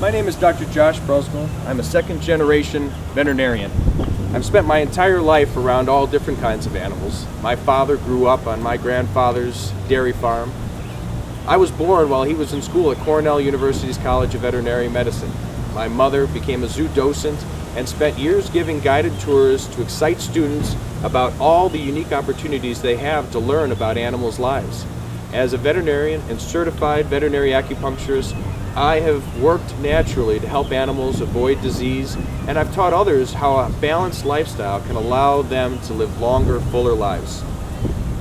My name is Dr. Josh Brusco. I'm a second-generation veterinarian. I've spent my entire life around all different kinds of animals. My father grew up on my grandfather's dairy farm. I was born while he was in school at Cornell University's College of Veterinary Medicine. My mother became a zoo docent and spent years giving guided tours to excite students about all the unique opportunities they have to learn about animals' lives. As a veterinarian and certified veterinary acupuncturist, I have worked naturally to help animals avoid disease, and I've taught others how a balanced lifestyle can allow them to live longer, fuller lives.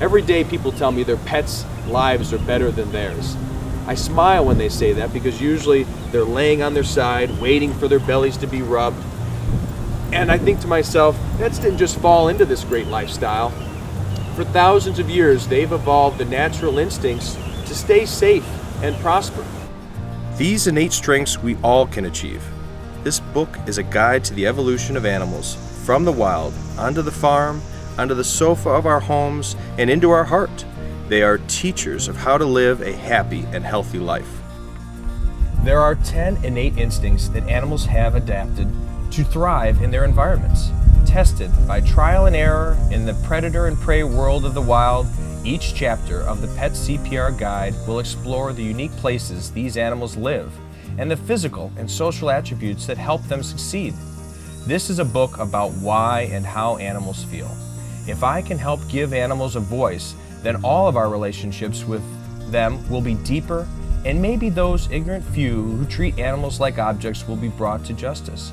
Every day people tell me their pets' lives are better than theirs. I smile when they say that because usually they're laying on their side, waiting for their bellies to be rubbed. And I think to myself, pets didn't just fall into this great lifestyle. For thousands of years, they've evolved the natural instincts to stay safe and prosper. These innate strengths we all can achieve. This book is a guide to the evolution of animals from the wild, onto the farm, onto the sofa of our homes, and into our heart. They are teachers of how to live a happy and healthy life. There are 10 innate instincts that animals have adapted to thrive in their environments. Tested by trial and error in the predator and prey world of the wild, each chapter of the Pet CPR Guide will explore the unique places these animals live and the physical and social attributes that help them succeed. This is a book about why and how animals feel. If I can help give animals a voice, then all of our relationships with them will be deeper, and maybe those ignorant few who treat animals like objects will be brought to justice.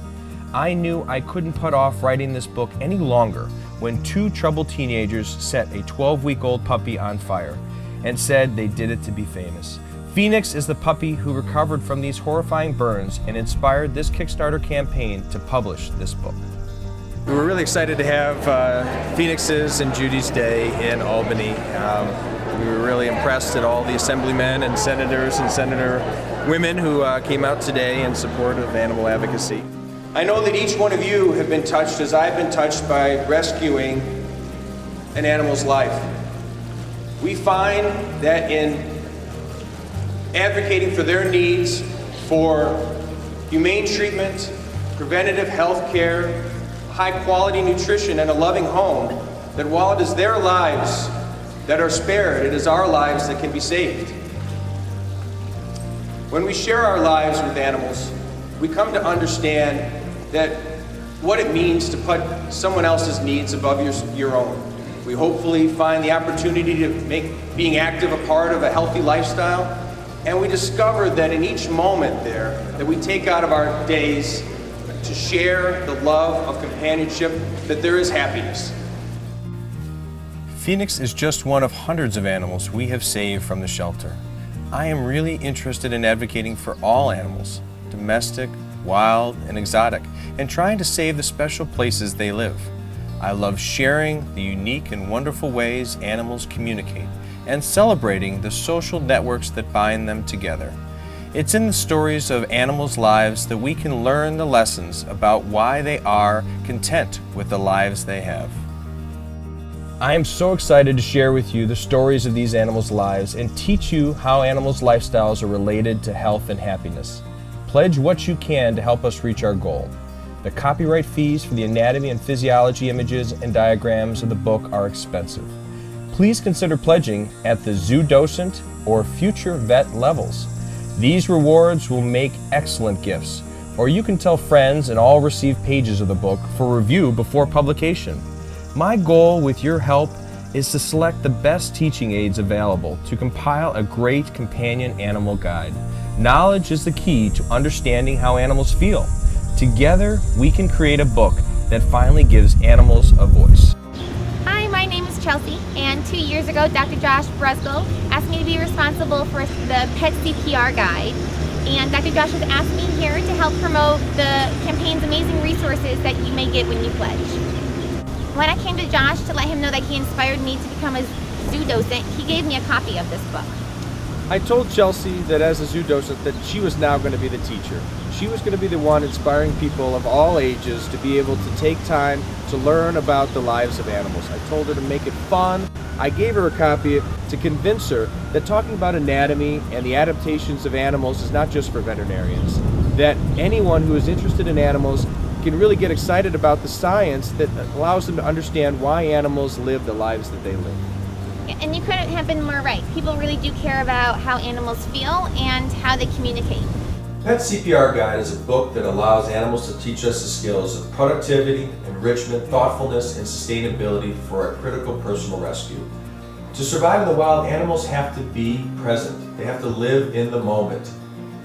I knew I couldn't put off writing this book any longer when two troubled teenagers set a 12-week-old puppy on fire and said they did it to be famous. Phoenix is the puppy who recovered from these horrifying burns and inspired this Kickstarter campaign to publish this book. We were really excited to have Phoenix's and Judy's Day in Albany. We were really impressed at all the assemblymen and senators and senator women who came out today in support of animal advocacy. I know that each one of you have been touched as I've been touched by rescuing an animal's life. We find that in advocating for their needs for humane treatment, preventative health care, high-quality nutrition, and a loving home, that while it is their lives that are spared, it is our lives that can be saved. When we share our lives with animals, we come to understand that what it means to put someone else's needs above your own. We hopefully find the opportunity to make being active a part of a healthy lifestyle, and we discover that in each moment there that we take out of our days to share the love of companionship, that there is happiness. Phoenix is just one of hundreds of animals we have saved from the shelter. I am really interested in advocating for all animals, domestic, wild, and exotic, and trying to save the special places they live. I love sharing the unique and wonderful ways animals communicate and celebrating the social networks that bind them together. It's in the stories of animals' lives that we can learn the lessons about why they are content with the lives they have. I am so excited to share with you the stories of these animals' lives and teach you how animals' lifestyles are related to health and happiness. Pledge what you can to help us reach our goal. The copyright fees for the anatomy and physiology images and diagrams of the book are expensive. Please consider pledging at the zoo docent or future vet levels. These rewards will make excellent gifts, or you can tell friends and all receive pages of the book for review before publication. My goal with your help is to select the best teaching aids available to compile a great companion animal guide. Knowledge is the key to understanding how animals feel. Together, we can create a book that finally gives animals a voice. Hi, my name is Chelsea, and 2 years ago, Dr. Josh Brusco asked me to be responsible for the Pet CPR Guide. And Dr. Josh has asked me here to help promote the campaign's amazing resources that you may get when you pledge. When I came to Josh to let him know that he inspired me to become a zoo docent, he gave me a copy of this book. I told Chelsea that as a zoo docent that she was now going to be the teacher. She was going to be the one inspiring people of all ages to be able to take time to learn about the lives of animals. I told her to make it fun. I gave her a copy to convince her that talking about anatomy and the adaptations of animals is not just for veterinarians. that anyone who is interested in animals can really get excited about the science that allows them to understand why animals live the lives that they live. And you couldn't have been more right. People really do care about how animals feel and how they communicate. Pet CPR Guide is a book that allows animals to teach us the skills of productivity, enrichment, thoughtfulness, and sustainability for a critical personal rescue. To survive in the wild, animals have to be present. They have to live in the moment.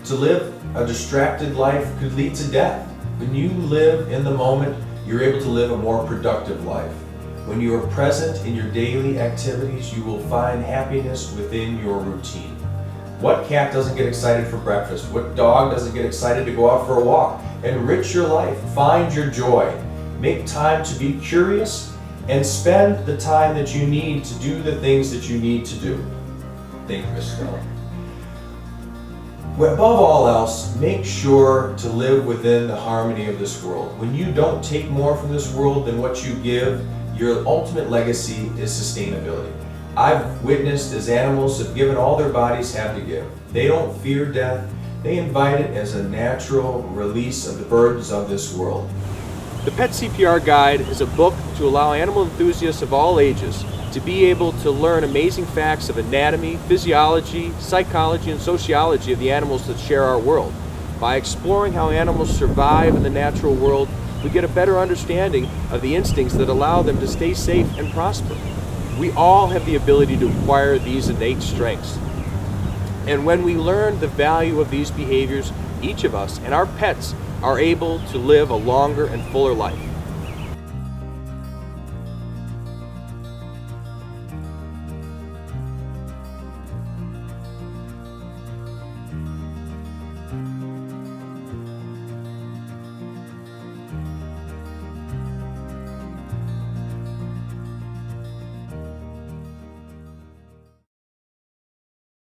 To live a distracted life could lead to death. When you live in the moment, you're able to live a more productive life. When you are present in your daily activities, you will find happiness within your routine. What cat doesn't get excited for breakfast? What dog doesn't get excited to go out for a walk? Enrich your life. Find your joy. Make time to be curious and spend the time that you need to do the things that you need to do. Thank you, Mrs. Miller. Above all else, make sure to live within the harmony of this world. When you don't take more from this world than what you give, your ultimate legacy is sustainability. I've witnessed as animals have given all their bodies have to give. They don't fear death. They invite it as a natural release of the burdens of this world. The Pet CPR Guide is a book to allow animal enthusiasts of all ages to be able to learn amazing facts of anatomy, physiology, psychology, and sociology of the animals that share our world. By exploring how animals survive in the natural world, we get a better understanding of the instincts that allow them to stay safe and prosper. We all have the ability to acquire these innate strengths. And when we learn the value of these behaviors, each of us and our pets are able to live a longer and fuller life.